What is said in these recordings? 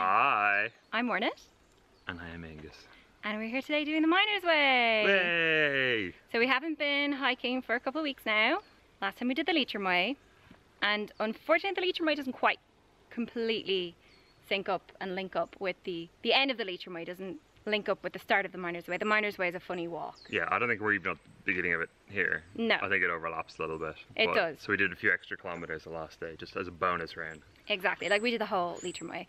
Hi. I'm Ornat. And I am Aonghus. And we're here today doing the Miners' Way. Yay! So we haven't been hiking for a couple of weeks now. Last time we did the Leitrim Way. And unfortunately the Leitrim Way doesn't quite completely sync up and link up with the end of the Leitrim Way doesn't link up with the start of the Miners' Way. The Miners' Way is a funny walk. Yeah, I don't think we're even at the beginning of it here. No. I think it overlaps a little bit. It does. So we did a few extra kilometres the last day, just as a bonus round. Exactly, like we did the whole Leitrim Way,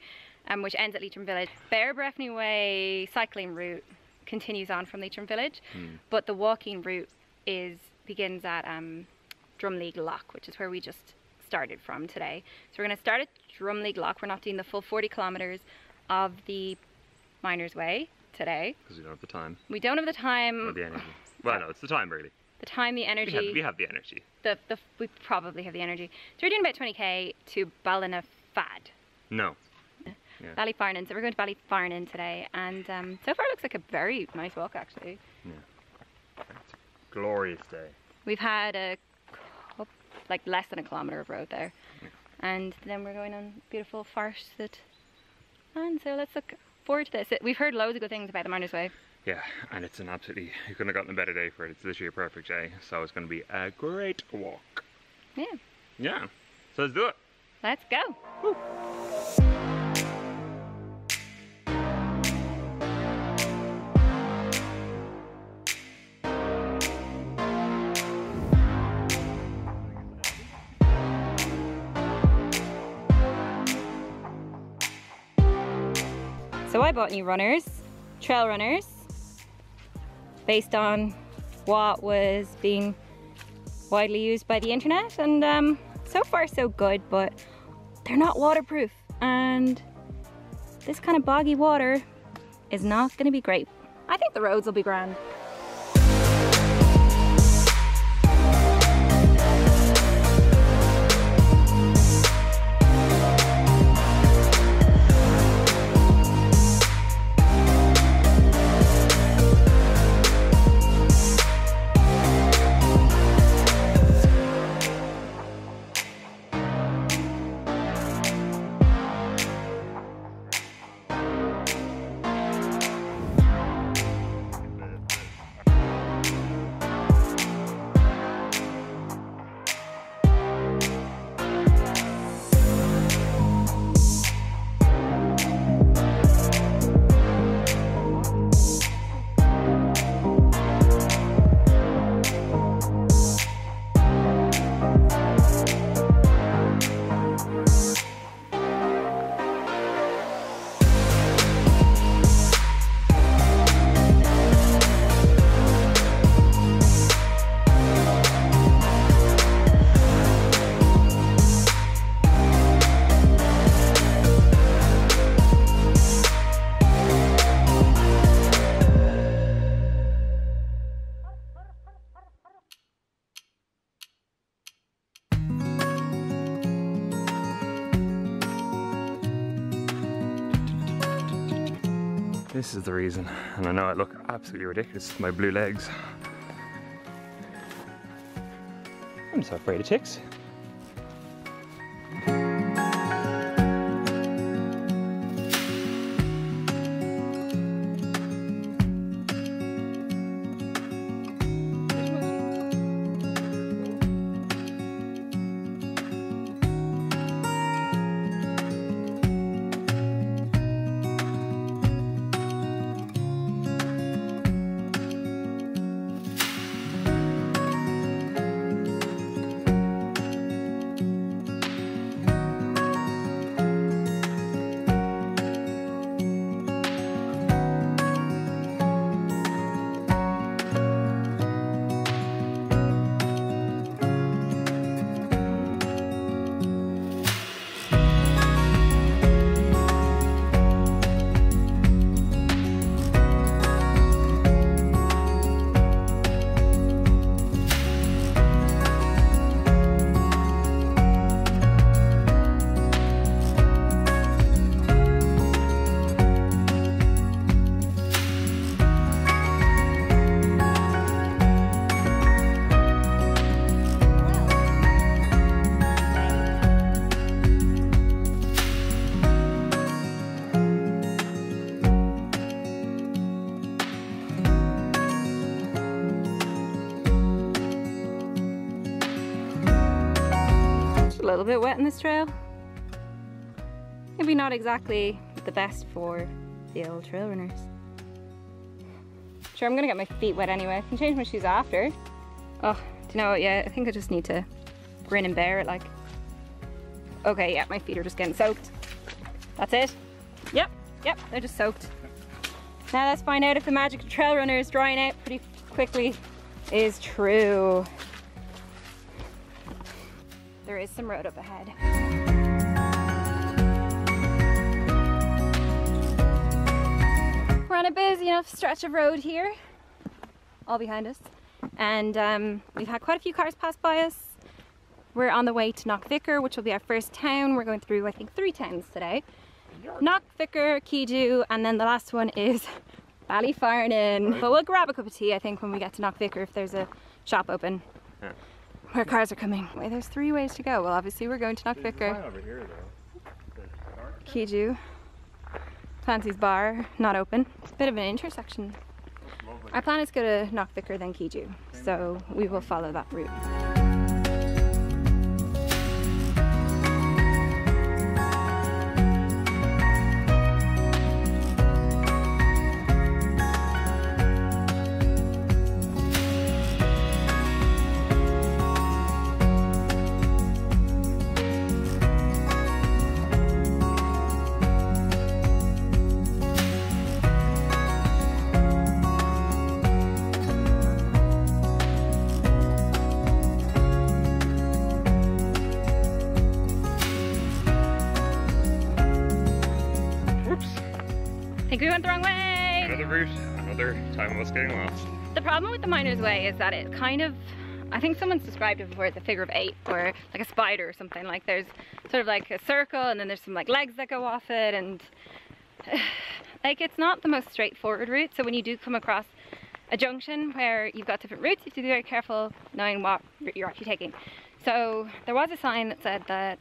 which ends at Leitrim Village. Beara Breifne Way cycling route continues on from Leitrim Village, but the walking route begins at Drumleague Lock, which is where we just started from today. So we're going to start at Drumleague Lock. We're not doing the full 40 kilometres of the Miners' Way today. Because we don't have the time. We don't have the time. Or the energy. Well, no, it's the time really. The time, the energy. We have the energy. We probably have the energy. So we're doing about 20k to Ballina Fad. No. Yeah. Ballyfarnan. So we're going to Ballyfarnan today, and so far it looks like a very nice walk actually. Yeah. It's a glorious day. We've had like less than a kilometre of road there, and then we're going on beautiful forested land. So let's look forward to this. We've heard loads of good things about the Miners' Way. Yeah, and it's an absolutely, you couldn't have gotten a better day for it. It's literally a perfect day, so it's going to be a great walk. Yeah. Yeah, so let's do it. Let's go. Woo. So I bought new runners, trail runners, based on what was being widely used by the internet, and so far so good, but they're not waterproof, and this kind of boggy water is not going to be great. I think the roads will be grand. This is the reason, and I know I look absolutely ridiculous with my blue legs. I'm so afraid of ticks. little bit wet in this trail. Maybe not exactly the best for the old trail runners. Sure, I'm gonna get my feet wet anyway. I can change my shoes after. Oh, do you know what? Yeah, I think I just need to grin and bear it, like. Okay, yeah, my feet are just getting soaked. That's it. Yep, they're just soaked. Now let's find out if the magic of trail runners drying out pretty quickly is true. There is some road up ahead. We're on a busy enough stretch of road here, all behind us, and we've had quite a few cars pass by us. We're on the way to Knockvicker, which will be our first town. We're going through, I think, 3 towns today. Knockvicker, Keeju, and then the last one is Ballyfarnan. But we'll grab a cup of tea, I think, when we get to Knockvicker if there's a shop open. Yeah. Where cars are coming. Wait, there's 3 ways to go. Well, obviously we're going to Knockvicker. Over here, though. Keeju. Clancy's bar, not open. It's a bit of an intersection. Our plan is to go to Knockvicker, then Keeju. So we will follow that route. I think we went the wrong way. Another route, another time of us getting lost. The problem with the Miner's Way is that it kind of, I think someone's described it before as a figure of 8 or like a spider or something. Like there's sort of like a circle and then there's some like legs that go off it, and like it's not the most straightforward route. So when you do come across a junction where you've got different routes, you have to be very careful knowing what route you're actually taking. So there was a sign that said that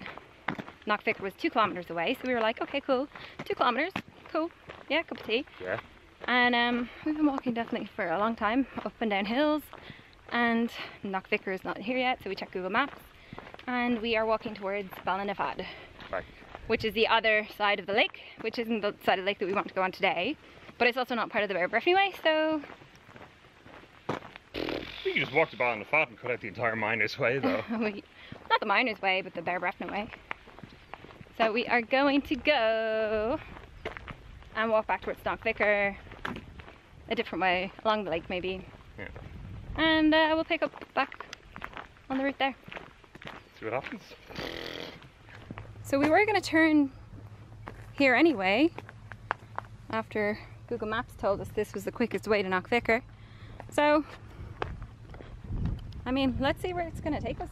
Knockvicker was 2 kilometers away. So we were like, okay, cool, 2 kilometers, cool. Yeah, cup of tea. Yeah. And we've been walking definitely for a long time, up and down hills, and Knockvicker is not here yet, so we checked Google Maps, and we are walking towards Ballinafad, Right. which is the other side of the lake, which isn't the side of the lake that we want to go on today, but it's also not part of the Beara Breifne way, so... We can just walk to Ballinafad and cut out the entire Miner's Way, though. Not the Miner's Way, but the Beara Breifne way. So we are going to go and walk back towards Knockvicker, a different way, along the lake maybe. Yeah. And we'll pick up back on the route there. See what happens. So we were going to turn here anyway, after Google Maps told us this was the quickest way to Knockvicker. So, I mean, let's see where it's going to take us.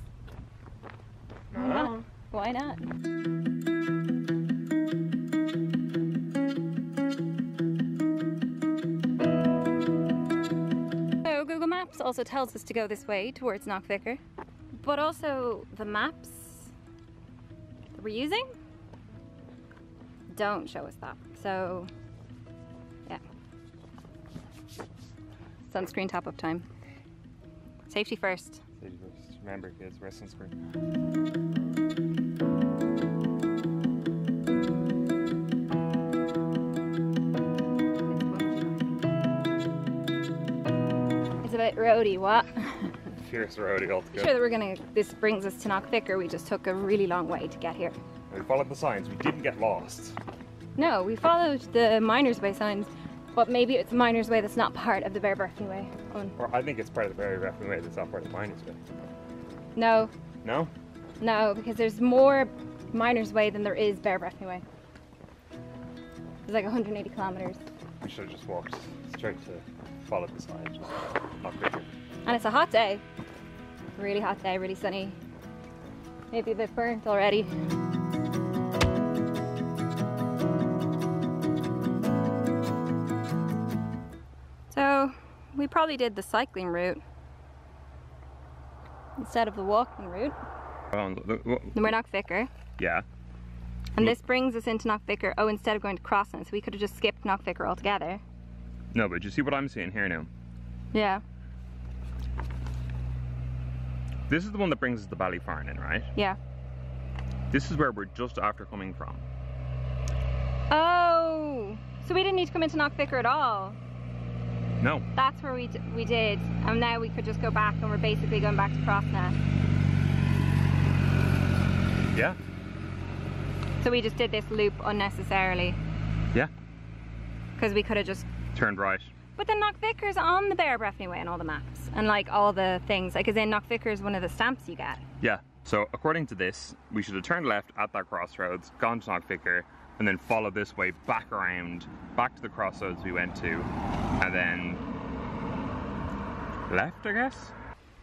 Why not? Why not? Also tells us to go this way towards Knockvicker, but also the maps that we're using don't show us that. So yeah, sunscreen top up time. Safety first. Safety first. Remember, kids, wear sunscreen. It's a bit roady, what? Fierce roady altogether. Sure that we're gonna, this brings us to Knockvicker. We just took a really long way to get here. We followed the signs, we didn't get lost. No, we followed the Miner's Way signs, but maybe it's a Miner's Way that's not part of the Beara Breifne way. Or I think it's part of the Beara Breifne way that's not part of the Miner's Way. No. No? No, because there's more Miner's Way than there is Beara Breifne way. It's like 180 kilometers. We should have just walked straight to follow the sign, just not quicker. And it's a hot day. Really hot day, really sunny. Maybe a bit burnt already. So we probably did the cycling route instead of the walking route. We're Knockvicker. Yeah. And this brings us into Knockvicker. Oh, instead of going to Crossna, so we could have just skipped Knockvicker altogether. No, but you see what I'm seeing here now? Yeah. This is the one that brings us to Ballyfarnan, right? Yeah. This is where we're just after coming from. Oh, so we didn't need to come into Knockvicker at all. No. That's where we did, and now we could just go back, and we're basically going back to Crossna. Yeah. So we just did this loop unnecessarily. Yeah. Because we could have just turned right. But then Knockvicker's on the Beara Breifne way and all the maps, and like all the things, like as in Knockvicker is one of the stamps you get. Yeah. So according to this, we should have turned left at that crossroads, gone to Knockvicker, and then followed this way back around, back to the crossroads we went to, and then left, I guess?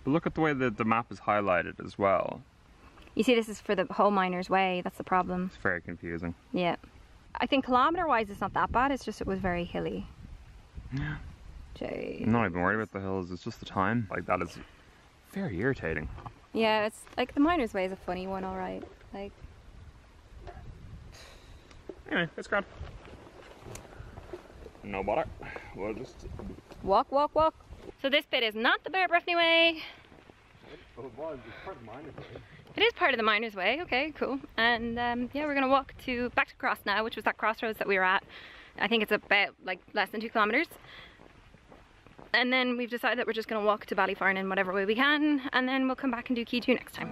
But look at the way that the map is highlighted as well. You see, this is for the whole Miners Way, that's the problem. It's very confusing. Yeah. I think kilometre-wise it's not that bad, it's just it was very hilly. Yeah. Jeez. I'm not even worried about the hills, it's just the time. Like, that is very irritating. Yeah, it's like the Miners Way is a funny one, alright. Like, anyway, it's grand. No bother. We'll just walk, walk, walk. So this bit is not the Beara Breifne way. Oh, it was. It's part of the Miners Way. It is part of the Miners Way. Okay, cool. And yeah, we're gonna walk back to Crossna, which was that crossroads that we were at. I think it's about like less than 2 kilometers. And then we've decided that we're just gonna walk to Ballyfarn in whatever way we can, and then we'll come back and do Key 2 next time.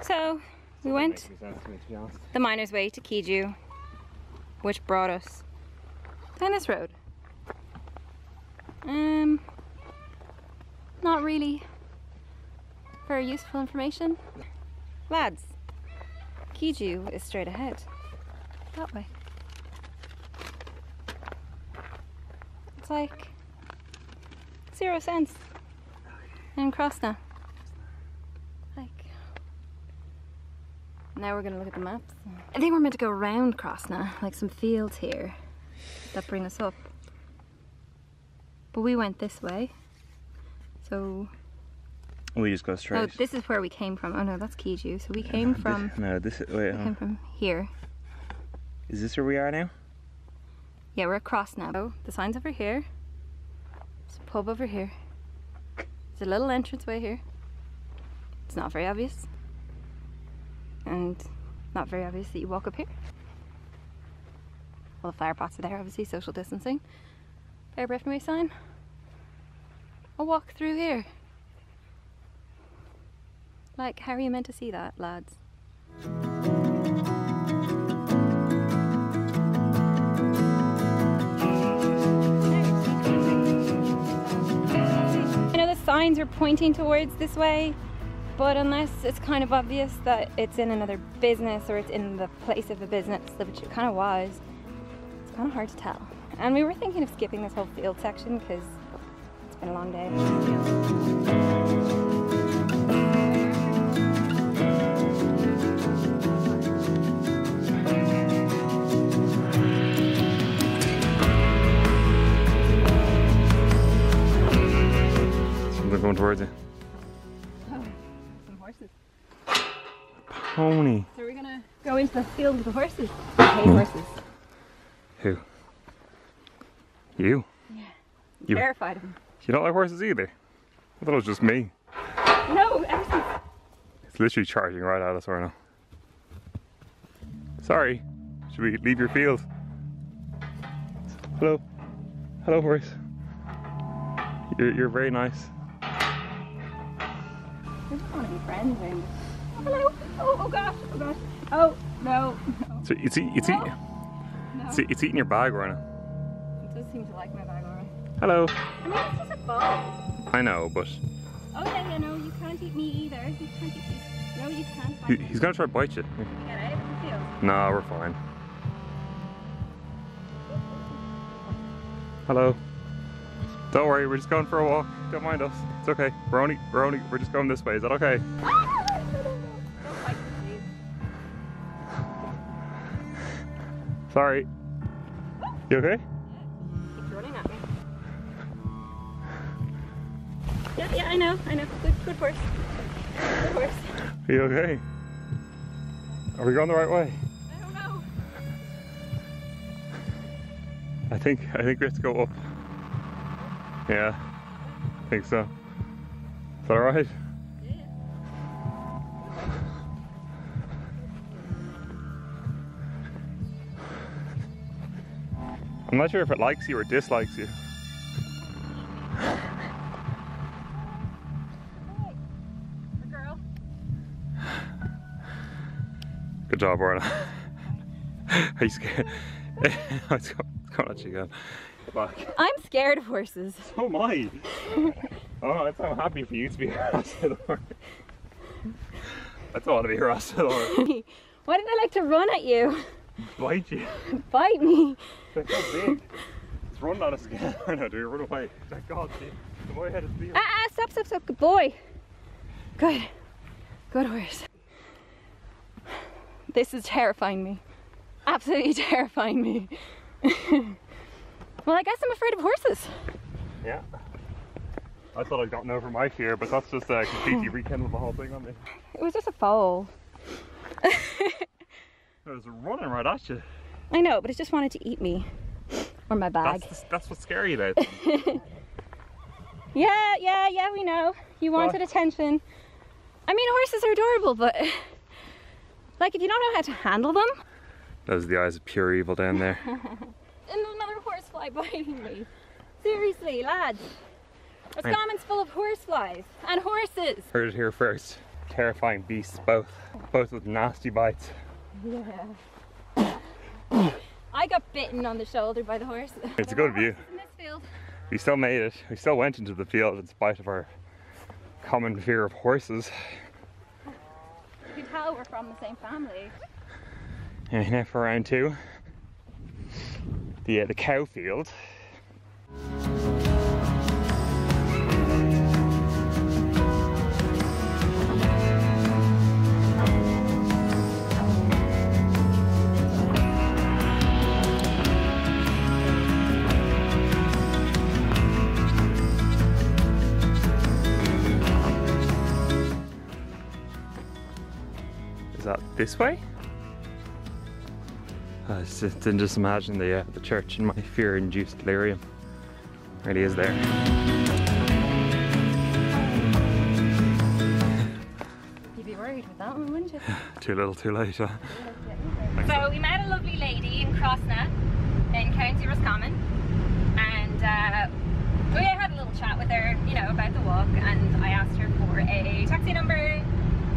So we went the Miners Way to Keiju, which brought us down this road. Not really very useful information. Lads, Keiju is straight ahead. That way. It's like 0 cents in Crossna. Like, now we're gonna look at the maps. I think we're meant to go around Crossna, like some fields here that bring us up. But we went this way, so we just go straight. oh, this is where we came from. Oh no, that's Keiju. So we came from. No, this is. Wait, we came from here. Is this where we are now? Yeah, we're across now. Oh, the sign's over here. There's a pub over here. There's a little entrance way here. It's not very obvious, and not very obvious that you walk up here. Well, the flower pots are there, obviously, social distancing. Beara Breifne sign. I'll walk through here. Like, how are you meant to see that, lads? I know the signs are pointing towards this way, but unless it's kind of obvious that it's in another business or it's in the place of a business, which it kind of was, it's kind of hard to tell. And we were thinking of skipping this whole field section because it's been a long day. They're going towards you. Oh, some horses. Pony. So we're gonna go into the field with the horses. Hey, horses. Who? You? Yeah. You Terrified of them. You don't like horses either? I thought it was just me. No, ever since. It's literally charging right at us right now. Sorry. Should we leave your field? Hello. Hello, horse. You're very nice. We just want to be friends and. Oh, hello. Oh gosh. Oh gosh. Oh no. So it's eating your bag right now. It does seem to like my bag already. Hello. I mean, it's just a ball. I know, but Oh yeah, no, you can't eat me either. You can't eat me. No, you can't. he's gonna try to bite you. Get out of the field. No, we're fine. Hello. Don't worry, we're just going for a walk. Don't mind us. It's okay. We're just going this way. Is that okay? Don't bite me, please. Sorry. You okay? Keeps running at me. Yeah, I know. Good horse. Good horse. Are you okay? Are we going the right way? I don't know. I think we have to go up. Yeah, I think so. Is that alright? Yeah. I'm not sure if it likes you or dislikes you. A girl. Good job, Ornat. Are you scared? It's going to let you go. Back. I'm scared of horses. So am I. Oh, I'm so happy for you to be harassed by the horse. I don't want to be harassed by the horse. Why did I like to run at you? Bite you. Bite me. They're so big. It's running on us again. I know, dude. Run away. Thank God, see. The boy had his field. Stop. Good boy. Good. Good horse. This is terrifying me. Absolutely terrifying me. Well, I guess I'm afraid of horses. Yeah. I thought I'd gotten over my fear, but that's just completely rekindled the whole thing on me. It was just a foal. It was running right at you. I know, but it just wanted to eat me. Or my bag. That's what's scary about it. Yeah, we know. You wanted attention. I mean, horses are adorable, but like if you don't know how to handle them. Those are the eyes of pure evil down there. And another horsefly biting me. Seriously, lads. This Right. comment's full of horseflies and horses. Heard it here first. Terrifying beasts, both with nasty bites. Yeah. I got bitten on the shoulder by the horse. It's a good view. In this field. We still made it. We still went into the field in spite of our common fear of horses. You can tell we're from the same family. And now for round two. The cow field. Is that this way? I just imagine the church in my fear-induced delirium. It really is there. You'd be worried with that one, wouldn't you? Too little, too late. Huh? So we met a lovely lady in Crossna in County Roscommon, and we had a little chat with her, you know, about the walk, and I asked her for a taxi number.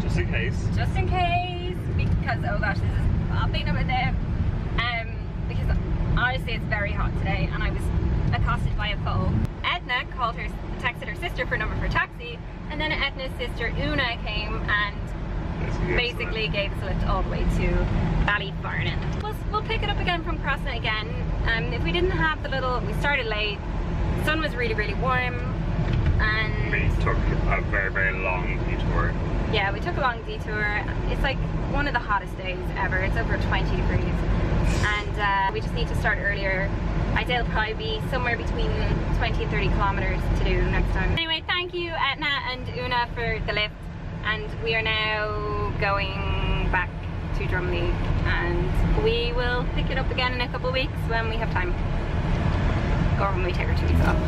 Just in case. Just in case, because oh gosh, this is popping up a bit. Because honestly it's very hot today and I was accosted by a foal. Edna texted her sister for a number for a taxi, and then Edna's sister Una came and basically gave us a lift all the way to Ballyfarnan. We'll pick it up again from Crossna again. If we didn't have we started late, the sun was really, really warm, and We took a very, very long detour. yeah, we took a long detour. It's like one of the hottest days ever. It's over 20 degrees. And we just need to start earlier. I'd say it'll probably be somewhere between 20 and 30 kilometers to do next time. Anyway, thank you Etna and Una for the lift. And we are now going back to Drumleague. And we will pick it up again in a couple of weeks when we have time. Or when we take our 2 weeks off.